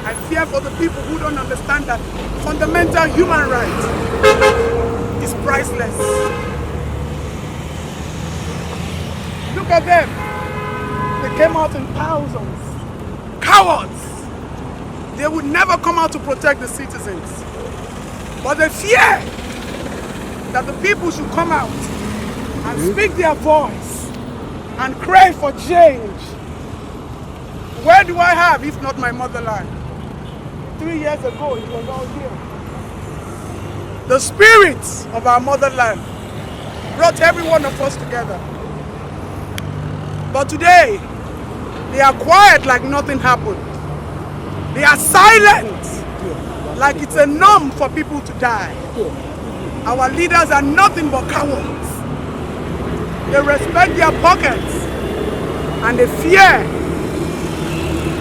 I fear for the people who don't understand that fundamental human right is priceless. Look at them. They came out in thousands. Cowards! They would never come out to protect the citizens. But they fear that the people should come out and speak their voice and crave for change. Where do I have, if not my motherland? 3 years ago, it was all here. The spirits of our motherland brought every one of us together. But today, they are quiet like nothing happened. They are silent like it's a norm for people to die. Our leaders are nothing but cowards. They respect their pockets and they fear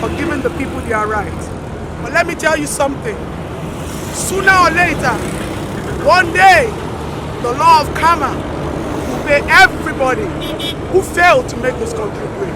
for giving the people their rights. But let me tell you something. Sooner or later, one day, the law of karma will pay everybody who failed to make this country great.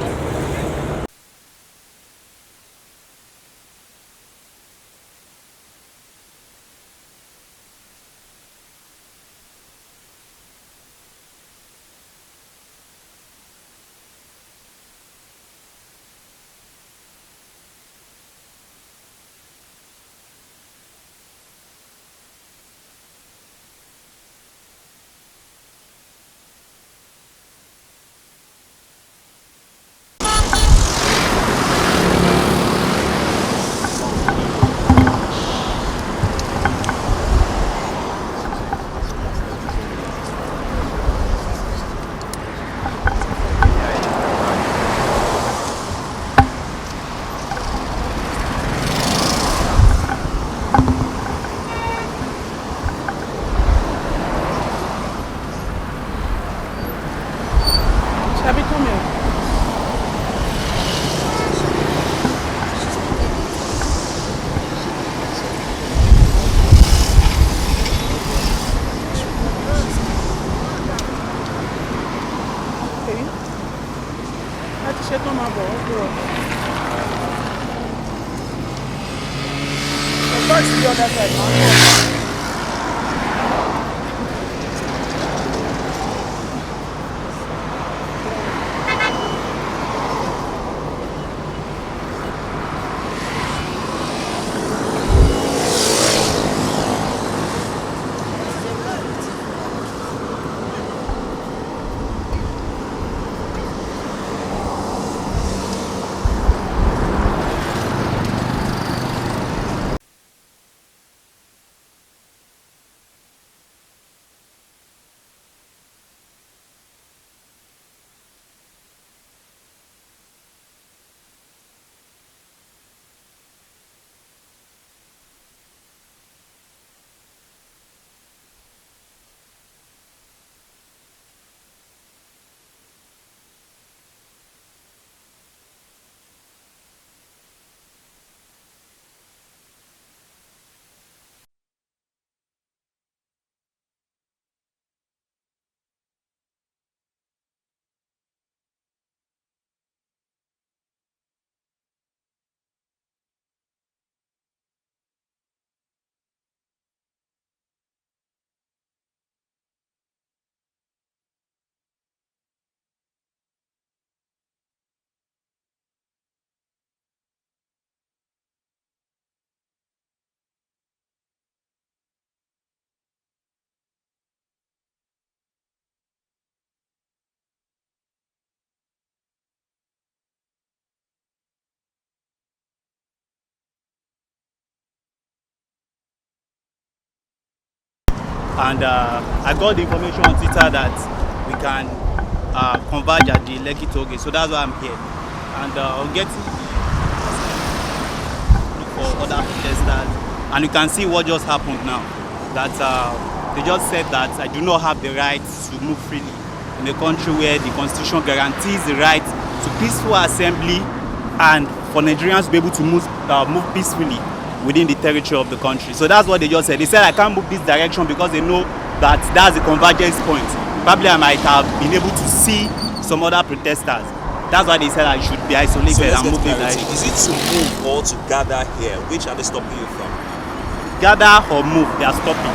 And I got the information on Twitter that we can converge at the Lekki Tollgate, so that's why I'm here. And I'll get to look for other protesters, and you can see what just happened now. That they just said that I do not have the right to move freely in a country where the constitution guarantees the right to peaceful assembly and for Nigerians to be able to move peacefully within the territory of the country. So that's what they just said. They said I can't move this direction because they know that that's the convergence point. Probably I might have been able to see some other protesters. That's why they said I should be isolated So let's and get move this clarity. direction. Is it to move or to gather here? Which are they stopping you from? Gather or move, they are stopping.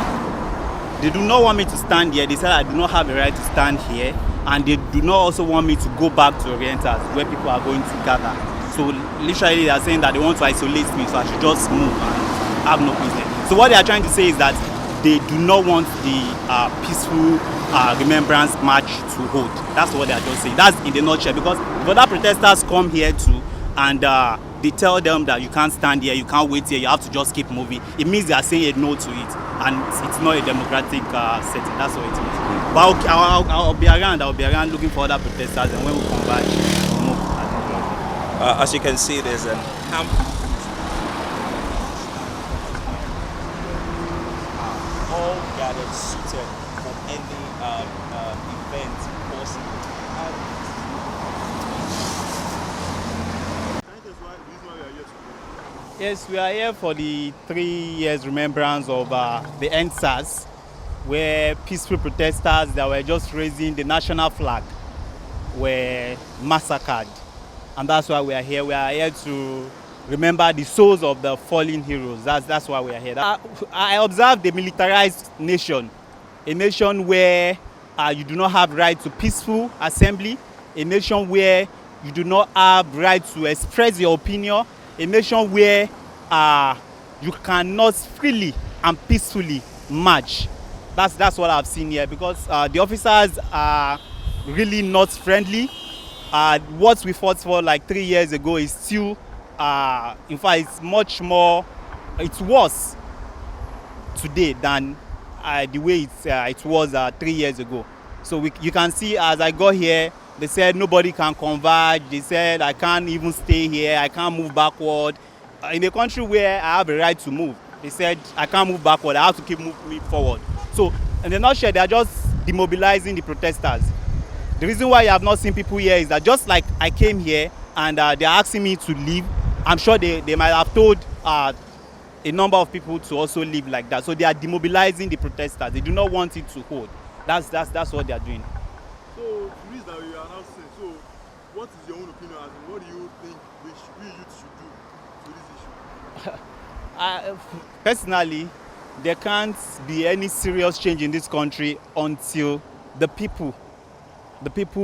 They do not want me to stand here. They said I do not have a right to stand here, and they do not also want me to go back to Endsars where people are going to gather. So literally they are saying that they want to isolate me, so I should just move and have no business. So what they are trying to say is that they do not want the peaceful remembrance march to hold. That's what they are just saying. That's in the nutshell, because if other protesters come here too and they tell them that you can't stand here, you can't wait here, you have to just keep moving, it means they are saying a no to it, and it's not a democratic setting. That's what it means. But I'll be around looking for other protesters, and when we come back, we'll move. As you can see, there's an camp. All gathered suited for any event possible. Yes, we are here for the 3 years remembrance of the Endsars, where peaceful protesters that were just raising the national flag were massacred. And that's why we are here. We are here to remember the souls of the fallen heroes. That's why we are here. I observed a militarized nation, a nation where you do not have right to peaceful assembly, a nation where you do not have right to express your opinion, a nation where you cannot freely and peacefully march. That's what I've seen here, because the officers are really not friendly. What we fought for like 3 years ago is still, in fact, it's much more, it's worse today than the way it was 3 years ago. So you can see, as I got here, they said nobody can converge. They said I can't even stay here. I can't move backward. In a country where I have a right to move, they said I can't move backward. I have to keep moving forward. So in a nutshell, they are just demobilizing the protesters. The reason why you have not seen people here is that just like I came here and they are asking me to leave, I'm sure they might have told a number of people to also leave like that. So they are demobilizing the protesters. They do not want it to hold. That's what they are doing. So, the reason that we are now saying, so what is your own opinion, as in what do you think we youth should do to this issue? Personally, there can't be any serious change in this country until the people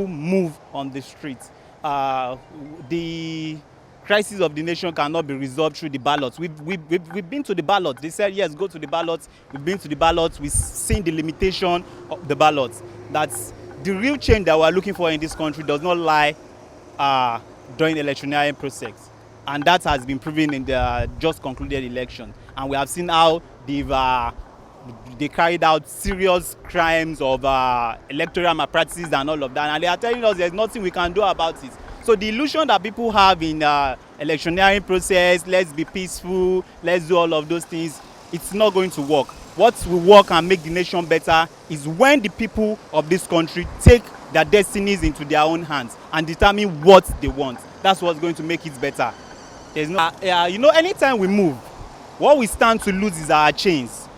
move on the streets. The crisis of the nation cannot be resolved through the ballots. We've been to the ballots. They said yes, go to the ballots. We've been to the ballots. We've seen the limitation of the ballots. That's the real change that we're looking for in this country does not lie during the electioneering process, and that has been proven in the just concluded election. And we have seen how they carried out serious crimes of electoral malpractices and all of that, and they are telling us there's nothing we can do about it. So the illusion that people have in electioneering process, let's be peaceful, let's do all of those things, it's not going to work. What will work and make the nation better is when the people of this country take their destinies into their own hands and determine what they want. That's what's going to make it better. There's no, anytime we move, what we stand to lose is our chains.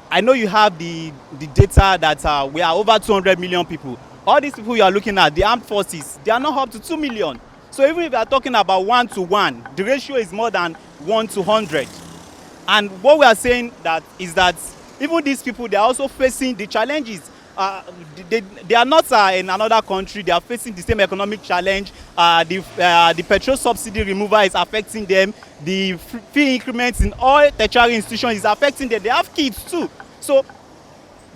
I know you have the data that we are over 200 million people. All these people you are looking at, the armed forces, they are not up to 2 million. So even if you are talking about 1-to-1, the ratio is more than 1 to 100. And what we are saying is that even these people, they are also facing the challenges. They are not in another country. They are facing the same economic challenge. The petrol subsidy removal is affecting them. The fee increments in all tertiary institutions is affecting them. They have kids too. So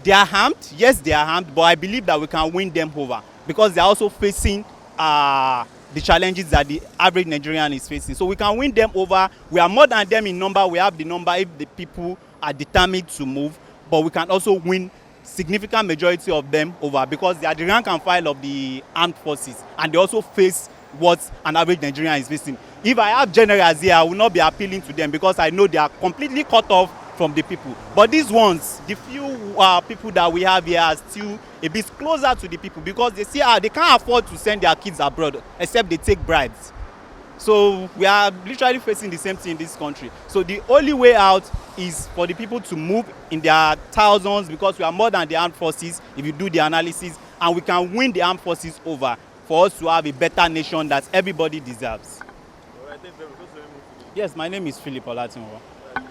they are harmed. Yes, they are harmed. But I believe that we can win them over, because they are also facing the challenges that the average Nigerian is facing. So we can win them over. We are more than them in number. We have the number if the people are determined to move. But we can also win significant majority of them over, because they are the rank and file of the armed forces, and they also face what an average Nigerian is facing. If I have generals here, I will not be appealing to them, because I know they are completely cut off from the people. But these ones, the few people that we have here are still a bit closer to the people, because they see they can't afford to send their kids abroad except they take bribes. So we are literally facing the same thing in this country. So the only way out is for the people to move in their thousands, because we are more than the armed forces if you do the analysis, and we can win the armed forces over for us to have a better nation that everybody deserves. All right, thank you very much. What's your name? Yes, my name is Philip Olatunwo.